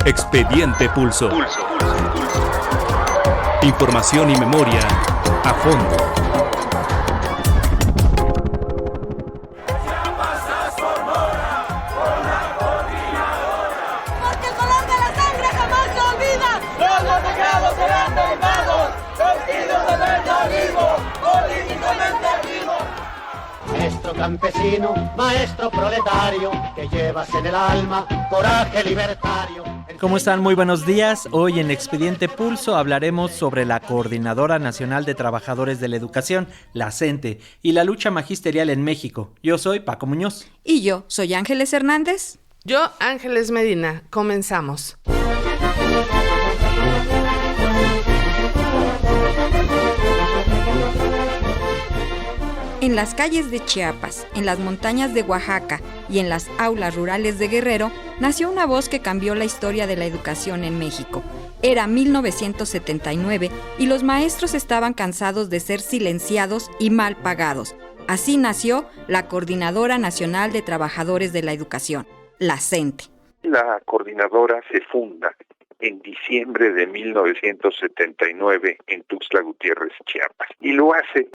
Expediente Pulso. Información y memoria a fondo. Porque el color de la sangre jamás se olvida. Los masacrados serán derribados, vestidos de verde olivo, políticamente activos. Maestro campesino, maestro proletario, que llevas en el alma coraje libertario. ¿Cómo están? Muy buenos días. Hoy en Expediente Pulso hablaremos sobre la Coordinadora Nacional de Trabajadores de la Educación, la CENTE, y la lucha magisterial en México. Yo soy Paco Muñoz. Y yo soy Ángeles Hernández. Yo, Ángeles Medina. Comenzamos. En las calles de Chiapas, en las montañas de Oaxaca y en las aulas rurales de Guerrero, nació una voz que cambió la historia de la educación en México. Era 1979 y los maestros estaban cansados de ser silenciados y mal pagados. Así nació la Coordinadora Nacional de Trabajadores de la Educación, la CENTE. La coordinadora se funda en diciembre de 1979 en Tuxtla Gutiérrez, Chiapas. Y lo hace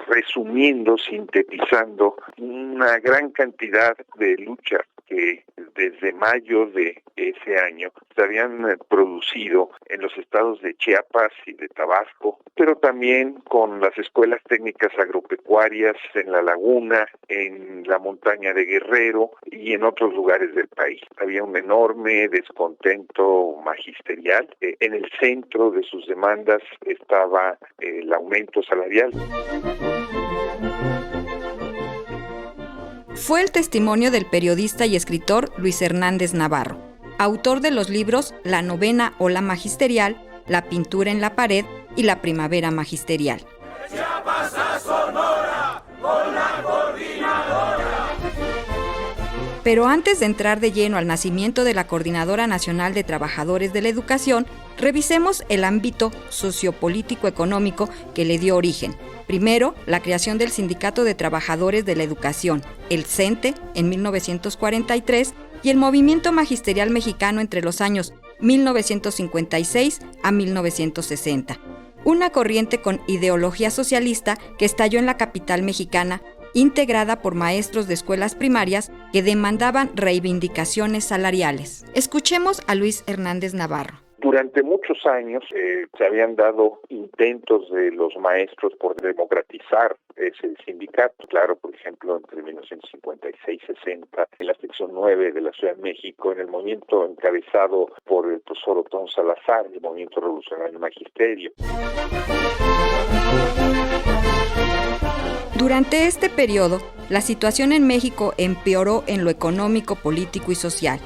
resumiendo, sintetizando una gran cantidad de luchas que desde mayo de ese año se habían producido en los estados de Chiapas y de Tabasco, pero también con las escuelas técnicas agropecuarias en La Laguna, en la montaña de Guerrero y en otros lugares del país. Había un enorme descontento magisterial. En el centro de sus demandas estaba el aumento salarial. Fue el testimonio del periodista y escritor Luis Hernández Navarro, autor de los libros La Novena Ola Magisterial, La Pintura en la Pared y La Primavera Magisterial. Chiapas a Sonora, con la coordinadora. Pero antes de entrar de lleno al nacimiento de la Coordinadora Nacional de Trabajadores de la Educación, revisemos el ámbito sociopolítico-económico que le dio origen. Primero, la creación del Sindicato de Trabajadores de la Educación, el CENTE, en 1943, y el movimiento magisterial mexicano entre los años 1956 a 1960. Una corriente con ideología socialista que estalló en la capital mexicana, integrada por maestros de escuelas primarias que demandaban reivindicaciones salariales. Escuchemos a Luis Hernández Navarro. Durante muchos años se habían dado intentos de los maestros por democratizar ese sindicato. Claro, por ejemplo, entre 1956 y 60, en la sección 9 de la Ciudad de México, en el movimiento encabezado por el profesor Otón Salazar, el movimiento revolucionario del magisterio. Durante este periodo, la situación en México empeoró en lo económico, político y social.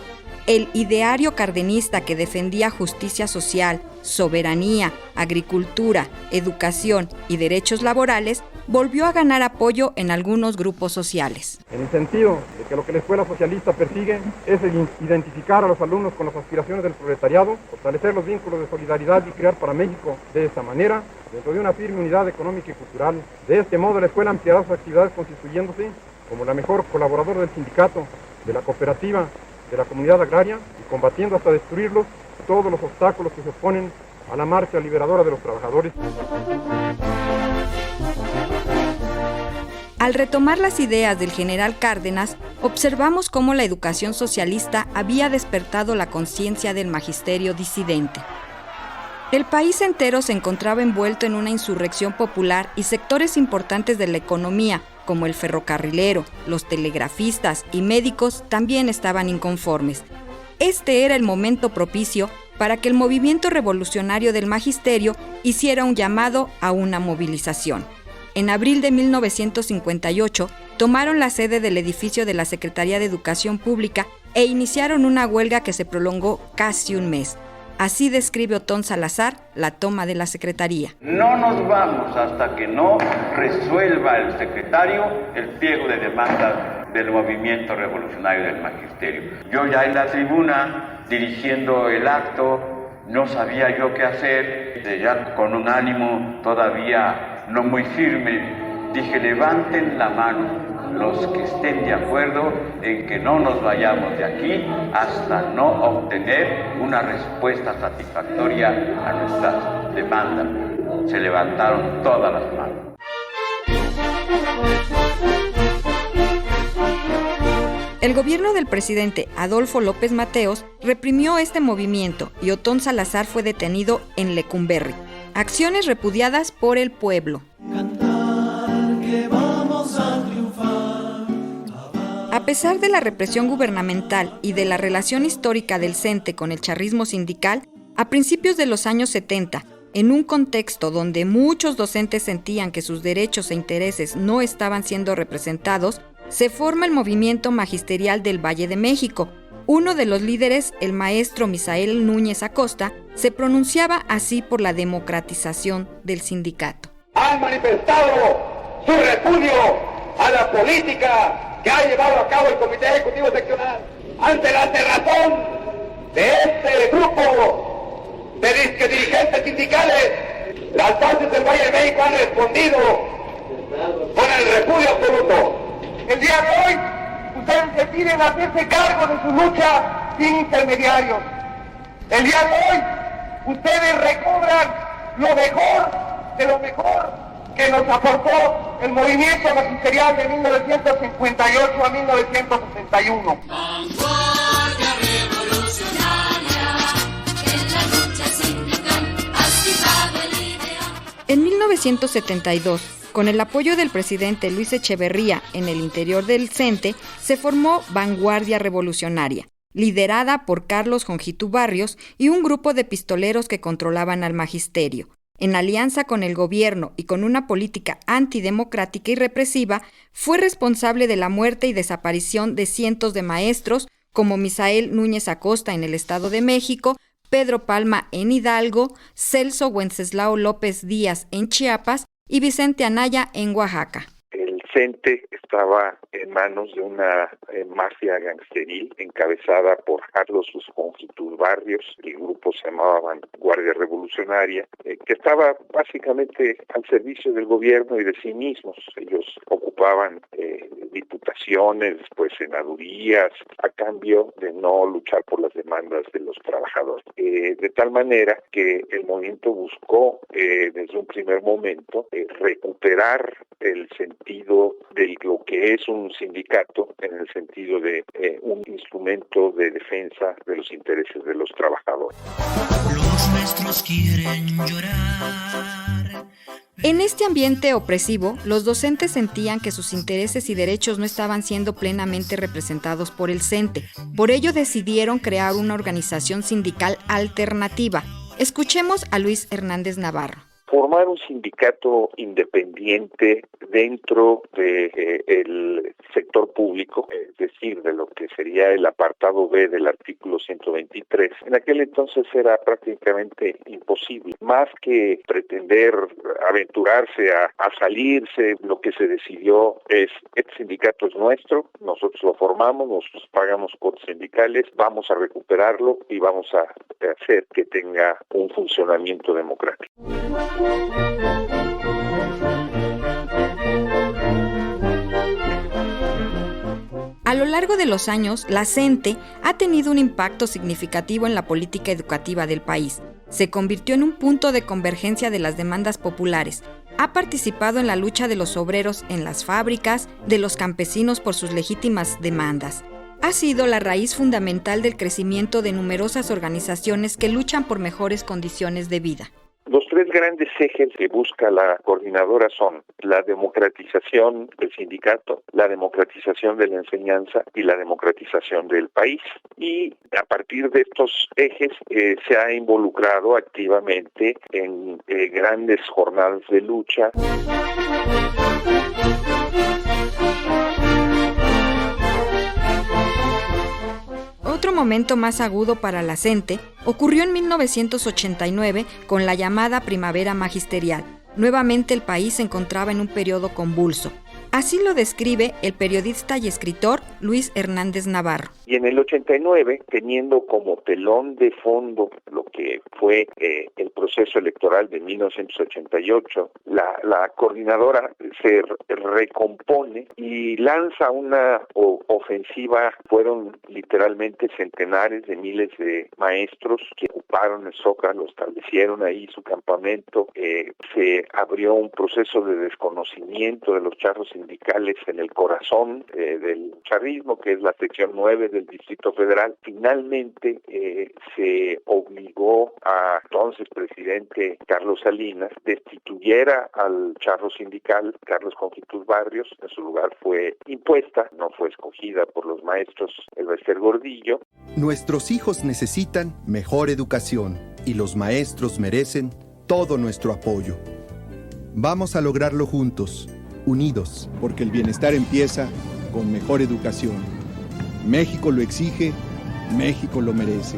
El ideario cardenista que defendía justicia social, soberanía, agricultura, educación y derechos laborales volvió a ganar apoyo en algunos grupos sociales. En el sentido de que lo que la escuela socialista persigue es identificar a los alumnos con las aspiraciones del proletariado, fortalecer los vínculos de solidaridad y crear para México de esta manera, dentro de una firme unidad económica y cultural. De este modo, la escuela ampliará sus actividades constituyéndose como la mejor colaboradora del sindicato, de la cooperativa, de la comunidad agraria y combatiendo hasta destruirlos todos los obstáculos que se oponen a la marcha liberadora de los trabajadores. Al retomar las ideas del general Cárdenas, observamos cómo la educación socialista había despertado la conciencia del magisterio disidente. El país entero se encontraba envuelto en una insurrección popular y sectores importantes de la economía, como el ferrocarrilero, los telegrafistas y médicos, también estaban inconformes. Este era el momento propicio para que el movimiento revolucionario del magisterio hiciera un llamado a una movilización. En abril de 1958, tomaron la sede del edificio de la Secretaría de Educación Pública e iniciaron una huelga que se prolongó casi un mes. Así describe Otón Salazar la toma de la Secretaría. No nos vamos hasta que no resuelva el secretario el pliego de demandas del movimiento revolucionario del magisterio. Yo ya en la tribuna, dirigiendo el acto, no sabía yo qué hacer, ya con un ánimo todavía no muy firme, dije: levanten la mano los que estén de acuerdo en que no nos vayamos de aquí hasta no obtener una respuesta satisfactoria a nuestras demandas. Se levantaron todas las manos. El gobierno del presidente Adolfo López Mateos reprimió este movimiento y Otón Salazar fue detenido en Lecumberri. Acciones repudiadas por el pueblo. A pesar de la represión gubernamental y de la relación histórica del CENTE con el charrismo sindical, a principios de los años 70, en un contexto donde muchos docentes sentían que sus derechos e intereses no estaban siendo representados, se forma el movimiento magisterial del Valle de México. Uno de los líderes, el maestro Misael Núñez Acosta, se pronunciaba así por la democratización del sindicato. Han manifestado su repudio a la política que ha llevado a cabo el Comité Ejecutivo Seccional. Ante la cerrazón de este grupo de dirigentes sindicales, las bases del Valle de México han respondido con el repudio absoluto. El día de hoy, ustedes deciden hacerse cargo de su lucha sin intermediarios. El día de hoy, ustedes recobran lo mejor de lo mejor que nos aportó el movimiento magisterial de 1958 a 1961. Vanguardia revolucionaria, en la lucha sindical ha activado el ideal. En 1972, con el apoyo del presidente Luis Echeverría en el interior del CENTE, se formó Vanguardia Revolucionaria, liderada por Carlos Jongitu Barrios y un grupo de pistoleros que controlaban al magisterio. En alianza con el gobierno y con una política antidemocrática y represiva, fue responsable de la muerte y desaparición de cientos de maestros, como Misael Núñez Acosta en el Estado de México, Pedro Palma en Hidalgo, Celso Wenceslao López Díaz en Chiapas y Vicente Anaya en Oaxaca. El CENTE estaba en manos de una mafia gangsteril encabezada por Carlos Jongitu Barrios. El grupo se llamaba Vanguardia Revolucionaria, que estaba básicamente al servicio del gobierno y de sí mismos. Ellos ocupaban diputaciones, después senadurías, a cambio de no luchar por las demandas de los trabajadores. De tal manera que el movimiento buscó desde un primer momento recuperar el sentido de lo que es un sindicato, en el sentido de un instrumento de defensa de los intereses de los trabajadores. Los nuestros quieren llorar. En este ambiente opresivo, los docentes sentían que sus intereses y derechos no estaban siendo plenamente representados por el CENTE. Por ello decidieron crear una organización sindical alternativa. Escuchemos a Luis Hernández Navarro. Formar un sindicato independiente dentro del sector público, es decir, de lo que sería el apartado B del artículo 123, en aquel entonces era prácticamente imposible. Más que pretender aventurarse a salirse, lo que se decidió es, este sindicato es nuestro, nosotros lo formamos, nosotros pagamos cuotas sindicales, vamos a recuperarlo y vamos a hacer que tenga un funcionamiento democrático. A lo largo de los años, la CENTE ha tenido un impacto significativo en la política educativa del país. Se convirtió en un punto de convergencia de las demandas populares. Ha participado en la lucha de los obreros en las fábricas, de los campesinos por sus legítimas demandas. Ha sido la raíz fundamental del crecimiento de numerosas organizaciones que luchan por mejores condiciones de vida. Los tres grandes ejes que busca la coordinadora son la democratización del sindicato, la democratización de la enseñanza y la democratización del país. Y a partir de estos ejes se ha involucrado activamente en grandes jornadas de lucha. Otro momento más agudo para la CENTE ocurrió en 1989 con la llamada Primavera Magisterial. Nuevamente el país se encontraba en un periodo convulso. Así lo describe el periodista y escritor Luis Hernández Navarro. Y en el 89, teniendo como telón de fondo lo que fue el proceso electoral de 1988, la coordinadora se recompone y lanza una ofensiva. Fueron literalmente centenares de miles de maestros que ocuparon el Zócalo, establecieron ahí su campamento. Se abrió un proceso de desconocimiento de los charros sindicales en el corazón del charrismo, que es la sección 9 del Distrito Federal. Finalmente se obligó a entonces presidente Carlos Salinas destituyera al charro sindical Carlos Conjitud Barrios. En su lugar fue impuesta, no fue escogida por los maestros el Bester Gordillo. Nuestros hijos necesitan mejor educación y los maestros merecen todo nuestro apoyo. Vamos a lograrlo juntos, unidos. Porque el bienestar empieza con mejor educación. México lo exige, México lo merece.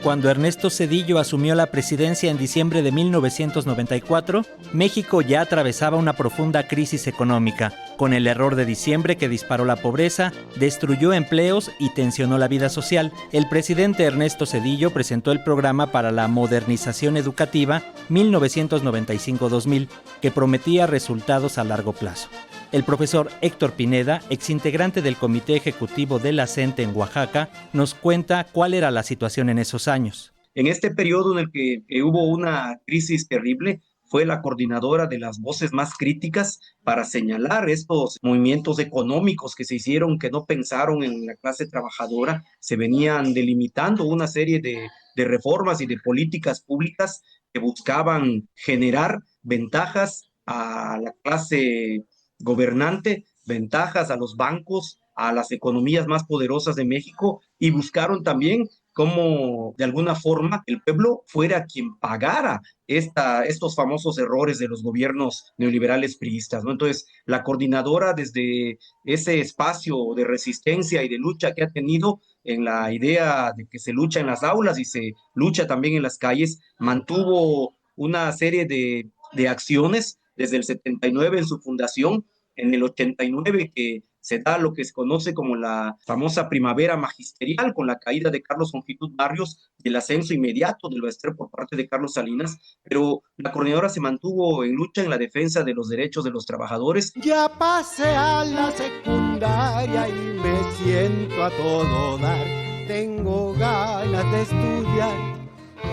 Cuando Ernesto Zedillo asumió la presidencia en diciembre de 1994, México ya atravesaba una profunda crisis económica, con el error de diciembre que disparó la pobreza, destruyó empleos y tensionó la vida social. El presidente Ernesto Zedillo presentó el programa para la modernización educativa 1995-2000, que prometía resultados a largo plazo. El profesor Héctor Pineda, exintegrante del Comité Ejecutivo de la CENTE en Oaxaca, nos cuenta cuál era la situación en esos años. En este periodo en el que hubo una crisis terrible, fue la coordinadora de las voces más críticas para señalar estos movimientos económicos que se hicieron, que no pensaron en la clase trabajadora. Se venían delimitando una serie de reformas y de políticas públicas que buscaban generar ventajas a la clase gobernante, ventajas a los bancos, a las economías más poderosas de México, y buscaron también cómo de alguna forma el pueblo fuera quien pagara estos famosos errores de los gobiernos neoliberales priistas, ¿no? Entonces, la coordinadora, desde ese espacio de resistencia y de lucha que ha tenido en la idea de que se lucha en las aulas y se lucha también en las calles, mantuvo una serie de acciones desde el 79 en su fundación, en el 89 que se da lo que se conoce como la famosa primavera magisterial, con la caída de Carlos Conjitud Barrios, el ascenso inmediato del Bester por parte de Carlos Salinas, pero la coordinadora se mantuvo en lucha en la defensa de los derechos de los trabajadores. Ya pasé a la secundaria y me siento a todo dar, tengo ganas de estudiar,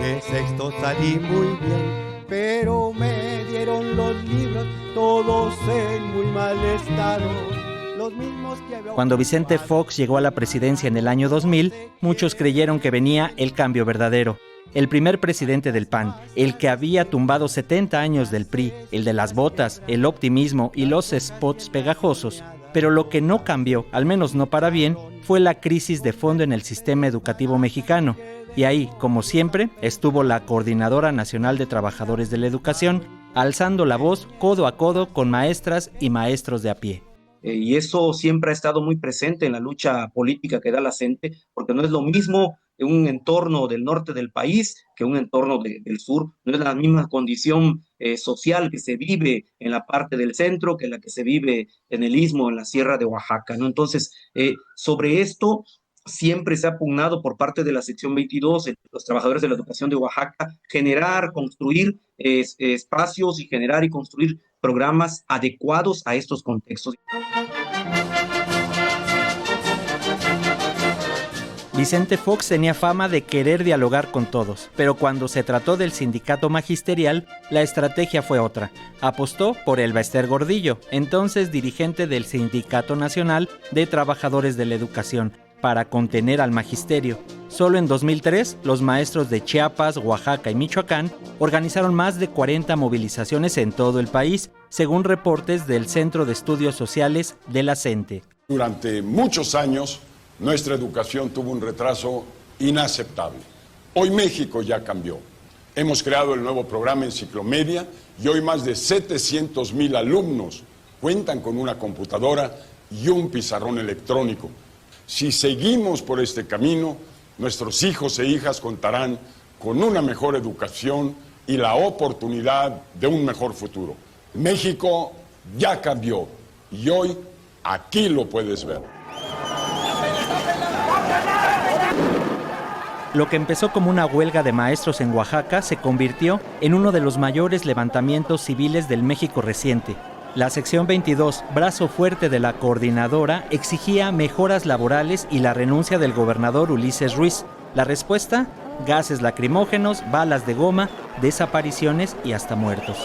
de sexto salí muy bien, pero me dieron los libros todos en muy mal estado. Cuando Vicente Fox llegó a la presidencia en el año 2000, muchos creyeron que venía el cambio verdadero. El primer presidente del PAN, el que había tumbado 70 años del PRI, el de las botas, el optimismo y los spots pegajosos. Pero lo que no cambió, al menos no para bien, fue la crisis de fondo en el sistema educativo mexicano. Y ahí, como siempre, estuvo la Coordinadora Nacional de Trabajadores de la Educación, alzando la voz codo a codo con maestras y maestros de a pie. Y eso siempre ha estado muy presente en la lucha política que da la CENTE, porque no es lo mismo un entorno del norte del país que un entorno del sur, no es la misma condición social que se vive en la parte del centro que la que se vive en el istmo, en la sierra de Oaxaca, ¿no? Entonces, sobre esto siempre se ha pugnado por parte de la sección 22, los trabajadores de la educación de Oaxaca, generar, construir espacios y generar y construir programas adecuados a estos contextos. Vicente Fox tenía fama de querer dialogar con todos, pero cuando se trató del sindicato magisterial, la estrategia fue otra. Apostó por el Bester Gordillo, entonces dirigente del Sindicato Nacional de Trabajadores de la Educación, para contener al magisterio. Solo en 2003, los maestros de Chiapas, Oaxaca y Michoacán organizaron más de 40 movilizaciones en todo el país, según reportes del Centro de Estudios Sociales de la CENTE. Durante muchos años, nuestra educación tuvo un retraso inaceptable. Hoy México ya cambió. Hemos creado el nuevo programa Enciclomedia y hoy más de 700,000 alumnos cuentan con una computadora y un pizarrón electrónico. Si seguimos por este camino, nuestros hijos e hijas contarán con una mejor educación y la oportunidad de un mejor futuro. México ya cambió y hoy aquí lo puedes ver. Lo que empezó como una huelga de maestros en Oaxaca se convirtió en uno de los mayores levantamientos civiles del México reciente. La sección 22, brazo fuerte de la coordinadora, exigía mejoras laborales y la renuncia del gobernador Ulises Ruiz. La respuesta: gases lacrimógenos, balas de goma, desapariciones y hasta muertos.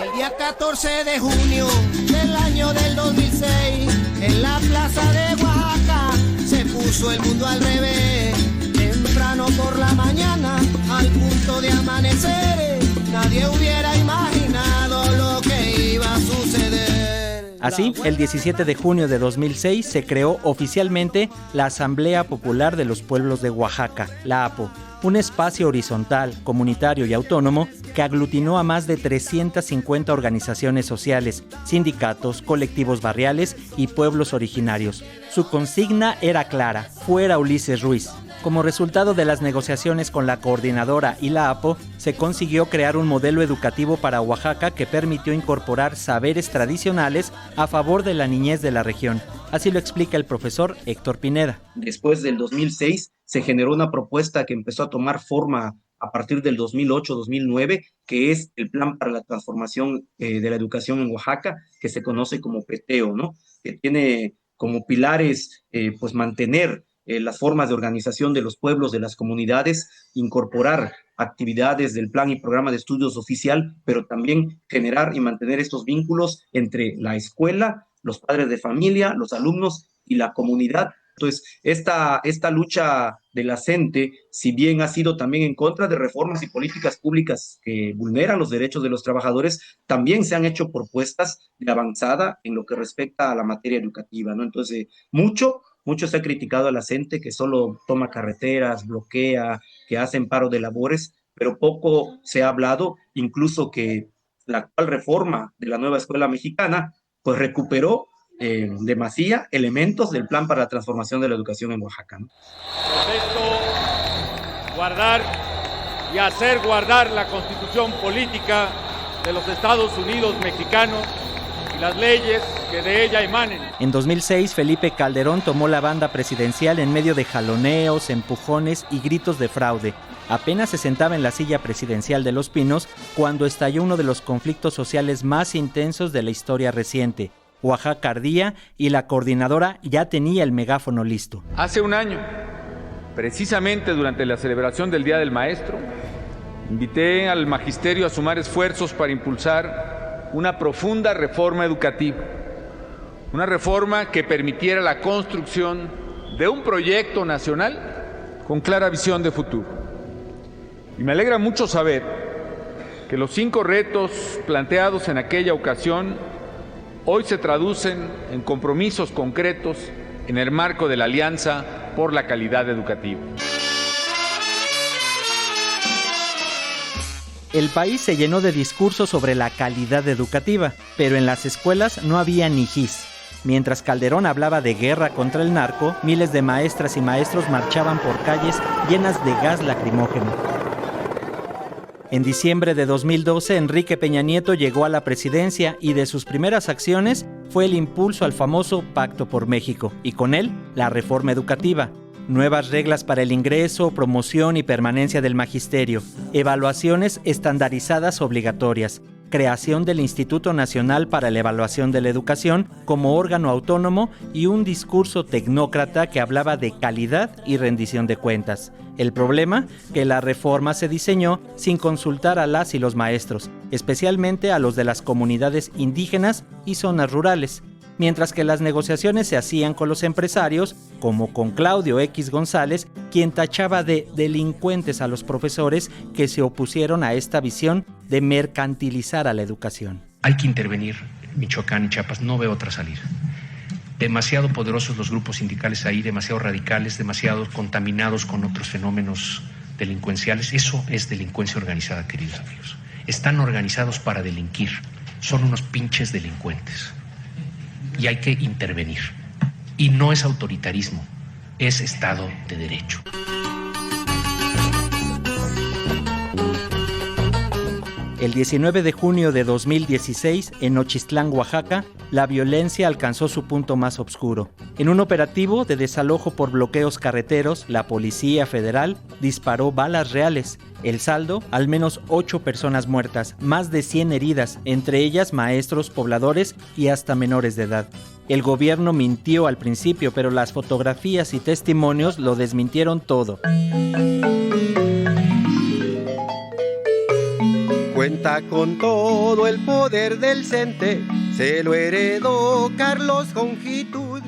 El día 14 de junio del año del 2006, en la plaza de Oaxaca, se puso el mundo al revés. Temprano por la mañana, al punto de amanecer, nadie hubiera imaginado lo que iba a suceder. Así, el 17 de junio de 2006 se creó oficialmente la Asamblea Popular de los Pueblos de Oaxaca, la APO, un espacio horizontal, comunitario y autónomo que aglutinó a más de 350 organizaciones sociales, sindicatos, colectivos barriales y pueblos originarios. Su consigna era clara: fuera Ulises Ruiz. Como resultado de las negociaciones con la coordinadora y la APO, se consiguió crear un modelo educativo para Oaxaca que permitió incorporar saberes tradicionales a favor de la niñez de la región. Así lo explica el profesor Héctor Pineda. Después del 2006 se generó una propuesta que empezó a tomar forma a partir del 2008-2009, que es el Plan para la Transformación de la Educación en Oaxaca, que se conoce como PTEO, ¿no? Que tiene como pilares pues mantener las formas de organización de los pueblos, de las comunidades, incorporar actividades del plan y programa de estudios oficial, pero también generar y mantener estos vínculos entre la escuela, los padres de familia, los alumnos y la comunidad. Entonces, esta lucha de la CENTE, si bien ha sido también en contra de reformas y políticas públicas que vulneran los derechos de los trabajadores, también se han hecho propuestas de avanzada en lo que respecta a la materia educativa, ¿no? Entonces, mucho se ha criticado a la CENTE, que solo toma carreteras, bloquea, que hacen paro de labores, pero poco se ha hablado, incluso que la actual reforma de la nueva escuela mexicana, pues recuperó demasía elementos del Plan para la Transformación de la Educación en Oaxaca, ¿no? Protesto guardar y hacer guardar la Constitución política de los Estados Unidos mexicanos y las leyes que de ella emanen. En 2006, Felipe Calderón tomó la banda presidencial en medio de jaloneos, empujones y gritos de fraude. Apenas se sentaba en la silla presidencial de Los Pinos cuando estalló uno de los conflictos sociales más intensos de la historia reciente. Oaxaca ardía y la coordinadora ya tenía el megáfono listo. Hace un año, precisamente durante la celebración del Día del Maestro, invité al magisterio a sumar esfuerzos para impulsar una profunda reforma educativa. Una reforma que permitiera la construcción de un proyecto nacional con clara visión de futuro. Y me alegra mucho saber que los 5 retos planteados en aquella ocasión hoy se traducen en compromisos concretos en el marco de la Alianza por la Calidad Educativa. El país se llenó de discursos sobre la calidad educativa, pero en las escuelas no había ni gis. Mientras Calderón hablaba de guerra contra el narco, miles de maestras y maestros marchaban por calles llenas de gas lacrimógeno. En diciembre de 2012, Enrique Peña Nieto llegó a la presidencia y de sus primeras acciones fue el impulso al famoso Pacto por México y con él la reforma educativa. Nuevas reglas para el ingreso, promoción y permanencia del magisterio, evaluaciones estandarizadas obligatorias, creación del Instituto Nacional para la Evaluación de la Educación como órgano autónomo y un discurso tecnócrata que hablaba de calidad y rendición de cuentas. El problema, que la reforma se diseñó sin consultar a las y los maestros, especialmente a los de las comunidades indígenas y zonas rurales, mientras que las negociaciones se hacían con los empresarios, como con Claudio X González, quien tachaba de delincuentes a los profesores que se opusieron a esta visión de mercantilizar a la educación. Hay que intervenir Michoacán y Chiapas, no veo otra salida. Demasiado poderosos los grupos sindicales ahí, demasiado radicales, demasiado contaminados con otros fenómenos delincuenciales. Eso es delincuencia organizada, queridos amigos. Están organizados para delinquir, son unos pinches delincuentes. Y hay que intervenir. Y no es autoritarismo, es Estado de Derecho. El 19 de junio de 2016, en Nochistlán, Oaxaca, la violencia alcanzó su punto más oscuro. En un operativo de desalojo por bloqueos carreteros, la Policía Federal disparó balas reales. El saldo, al menos 8 personas muertas, más de 100 heridas, entre ellas maestros, pobladores y hasta menores de edad. El gobierno mintió al principio, pero las fotografías y testimonios lo desmintieron todo. Cuenta con todo el poder del CENTE, se lo heredó Carlos Jongitud.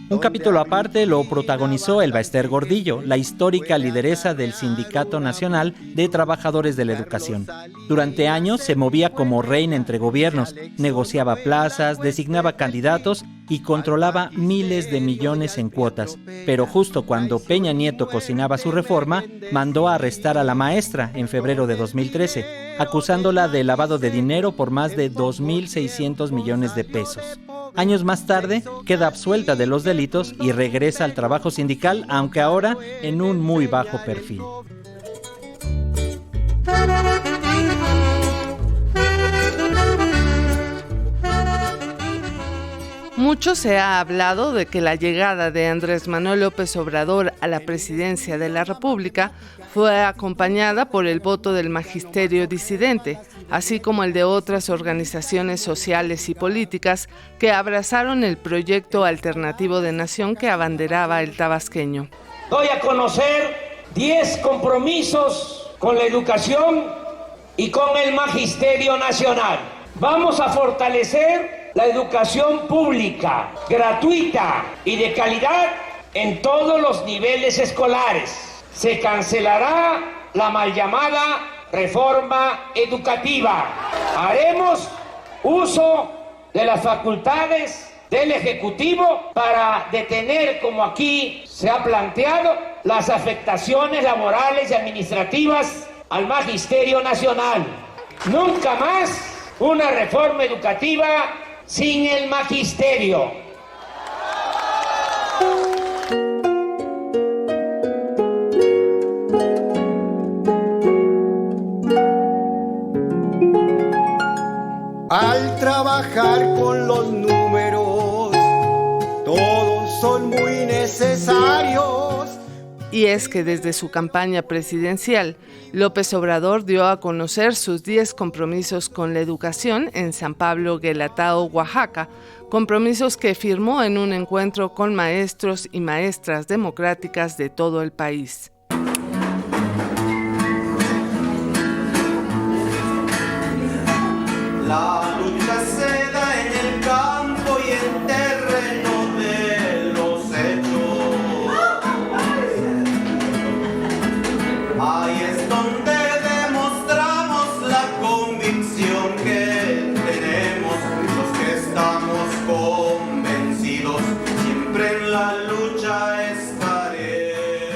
Un capítulo aparte lo protagonizó Elba Ester Gordillo, la histórica lideresa del Sindicato Nacional de Trabajadores de la Educación. Durante años se movía como reina entre gobiernos, negociaba plazas, designaba candidatos y controlaba miles de millones en cuotas. Pero justo cuando Peña Nieto cocinaba su reforma, mandó a arrestar a la maestra en febrero de 2013, acusándola de lavado de dinero por más de 2.600 millones de pesos. Años más tarde, queda absuelta de los delitos y regresa al trabajo sindical, aunque ahora en un muy bajo perfil. Mucho se ha hablado de que la llegada de Andrés Manuel López Obrador a la presidencia de la República fue acompañada por el voto del magisterio disidente, así como el de otras organizaciones sociales y políticas que abrazaron el proyecto alternativo de nación que abanderaba el tabasqueño. Doy a conocer 10 compromisos con la educación y con el magisterio nacional. Vamos a fortalecer la educación pública, gratuita y de calidad en todos los niveles escolares. Se cancelará la mal llamada reforma educativa. Haremos uso de las facultades del Ejecutivo para detener, como aquí se ha planteado, las afectaciones laborales y administrativas al Magisterio Nacional. Nunca más una reforma educativa sin el magisterio. Al trabajar con los números, todos son muy necesarios. Y es que desde su campaña presidencial, López Obrador dio a conocer sus 10 compromisos con la educación en San Pablo Guelatao, Oaxaca, compromisos que firmó en un encuentro con maestros y maestras democráticas de todo el país. La lucha se da en el campo y en terreno de los hechos. Ahí es donde demostramos la convicción que tenemos los que estamos convencidos. Siempre en la lucha estaremos.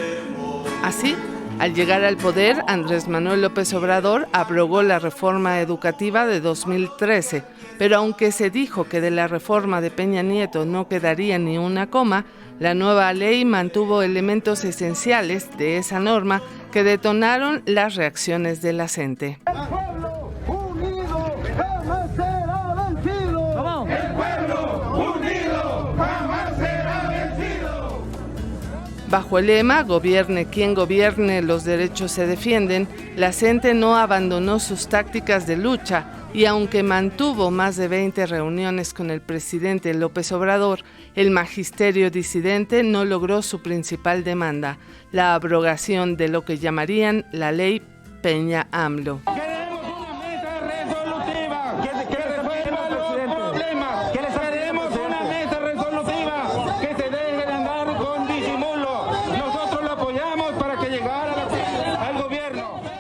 Así, al llegar al poder, Andrés Manuel López Obrador abrogó la reforma educativa de 2013, pero aunque se dijo que de la reforma de Peña Nieto no quedaría ni una coma, la nueva ley mantuvo elementos esenciales de esa norma que detonaron las reacciones de la gente. Bajo el lema "Gobierne quien gobierne, los derechos se defienden", la CENTE no abandonó sus tácticas de lucha y aunque mantuvo más de 20 reuniones con el presidente López Obrador, el magisterio disidente no logró su principal demanda, la abrogación de lo que llamarían la ley Peña-AMLO.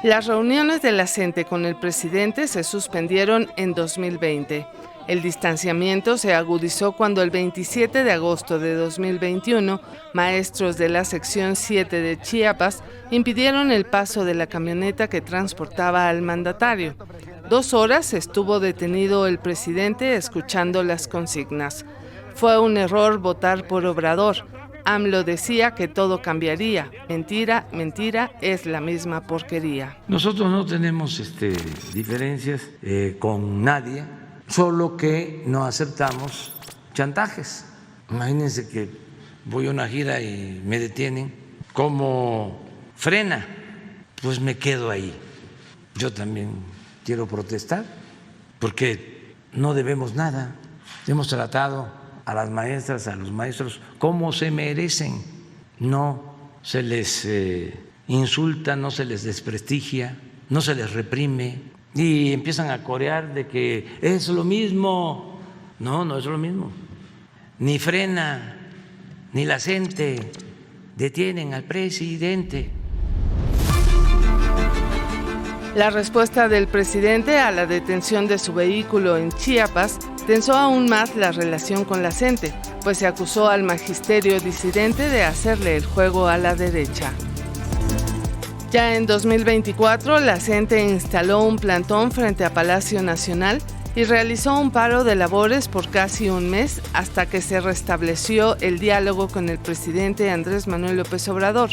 Las reuniones de la CENTE con el presidente se suspendieron en 2020. El distanciamiento se agudizó cuando el 27 de agosto de 2021, maestros de la sección 7 de Chiapas impidieron el paso de la camioneta que transportaba al mandatario. 2 horas estuvo detenido el presidente escuchando las consignas. Fue un error votar por Obrador. AMLO decía que todo cambiaría. Mentira, mentira, es la misma porquería. Nosotros no tenemos diferencias con nadie, solo que no aceptamos chantajes. Imagínense que voy a una gira y me detienen. ¿Cómo frena? Pues me quedo ahí. Yo también quiero protestar porque no debemos nada. Hemos tratado a las maestras, a los maestros como se merecen. No se les insulta, no se les desprestigia, no se les reprime y empiezan a corear de que es lo mismo. No, no es lo mismo. Ni frena, ni la gente detienen al presidente. La respuesta del presidente a la detención de su vehículo en Chiapas tensó aún más la relación con la CENTE, pues se acusó al magisterio disidente de hacerle el juego a la derecha. Ya en 2024, la CENTE instaló un plantón frente a Palacio Nacional y realizó un paro de labores por casi un mes hasta que se restableció el diálogo con el presidente Andrés Manuel López Obrador,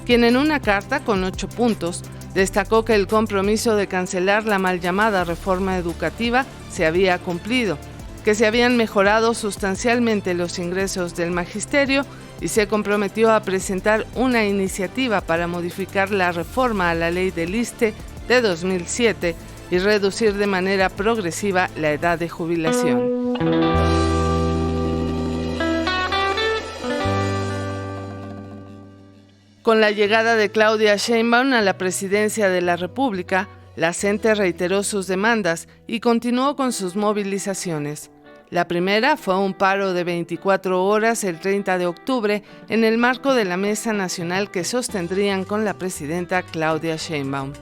quien en una carta con 8 puntos destacó que el compromiso de cancelar la mal llamada reforma educativa se había cumplido, que se habían mejorado sustancialmente los ingresos del magisterio y se comprometió a presentar una iniciativa para modificar la reforma a la ley del ISSSTE de 2007 y reducir de manera progresiva la edad de jubilación. Con la llegada de Claudia Sheinbaum a la presidencia de la República, la CENTE reiteró sus demandas y continuó con sus movilizaciones. La primera fue un paro de 24 horas el 30 de octubre en el marco de la Mesa Nacional que sostendrían con la presidenta Claudia Sheinbaum.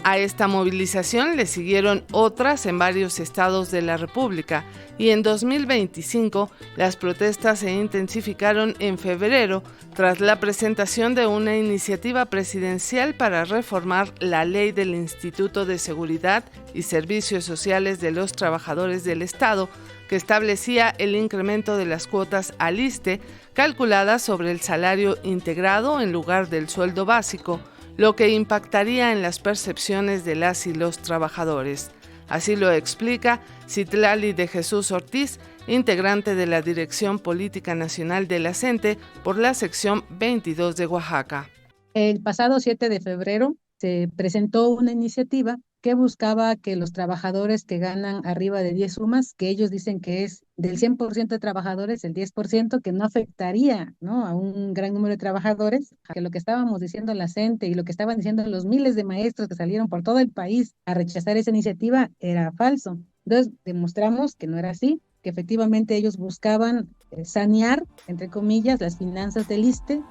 A esta movilización le siguieron otras en varios estados de la República y en 2025 las protestas se intensificaron en febrero tras la presentación de una iniciativa presidencial para reformar la ley del Instituto de Seguridad y Servicios Sociales de los Trabajadores del Estado, que establecía el incremento de las cuotas al ISSSTE calculadas sobre el salario integrado en lugar del sueldo básico, lo que impactaría en las percepciones de las y los trabajadores. Así lo explica Citlali de Jesús Ortiz, integrante de la Dirección Política Nacional de la CENTE por la sección 22 de Oaxaca. El pasado 7 de febrero se presentó una iniciativa que buscaba que los trabajadores que ganan arriba de 10 sumas, que ellos dicen que es del 100% de trabajadores, el 10%, que no afectaría, ¿no?, a un gran número de trabajadores, que lo que estábamos diciendo la CENTE y lo que estaban diciendo los miles de maestros que salieron por todo el país a rechazar esa iniciativa era falso. Entonces demostramos que no era así, que efectivamente ellos buscaban sanear, entre comillas, las finanzas del ISSSTE.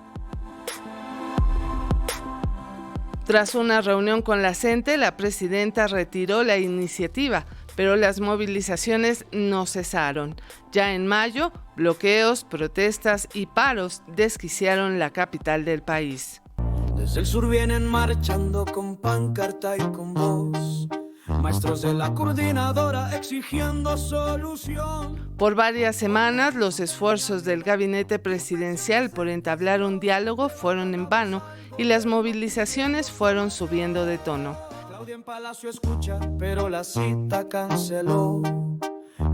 Tras una reunión con la CENTE, la presidenta retiró la iniciativa, pero las movilizaciones no cesaron. Ya en mayo, bloqueos, protestas y paros desquiciaron la capital del país. Desde el sur vienen marchando con pancarta y con voz, maestros de la coordinadora exigiendo solución. Por varias semanas, los esfuerzos del gabinete presidencial por entablar un diálogo fueron en vano y las movilizaciones fueron subiendo de tono. Claudia en Palacio escucha, pero la cita canceló.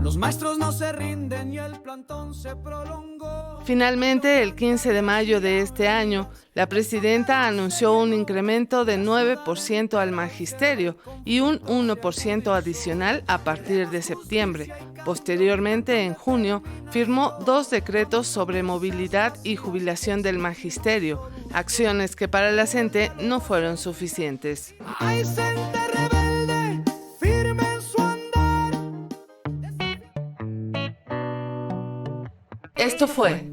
Los maestros no se rinden y el plantón se prolongó. Finalmente, el 15 de mayo de este año, la presidenta anunció un incremento de 9% al magisterio y un 1% adicional a partir de septiembre. Posteriormente, en junio, firmó 2 decretos sobre movilidad y jubilación del magisterio, acciones que para la CENTE no fueron suficientes. ¡Ay, CENTE rebelde, firme en su andar! Esto fue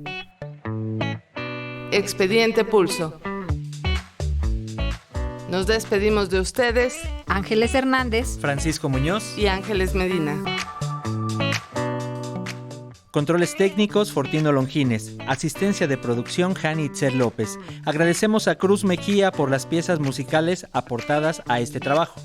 Expediente Pulso. Nos despedimos de ustedes, Ángeles Hernández, Francisco Muñoz y Ángeles Medina. Controles técnicos, Fortino Longines. Asistencia de producción, Jani Itzel López. Agradecemos a Cruz Mejía por las piezas musicales aportadas a este trabajo.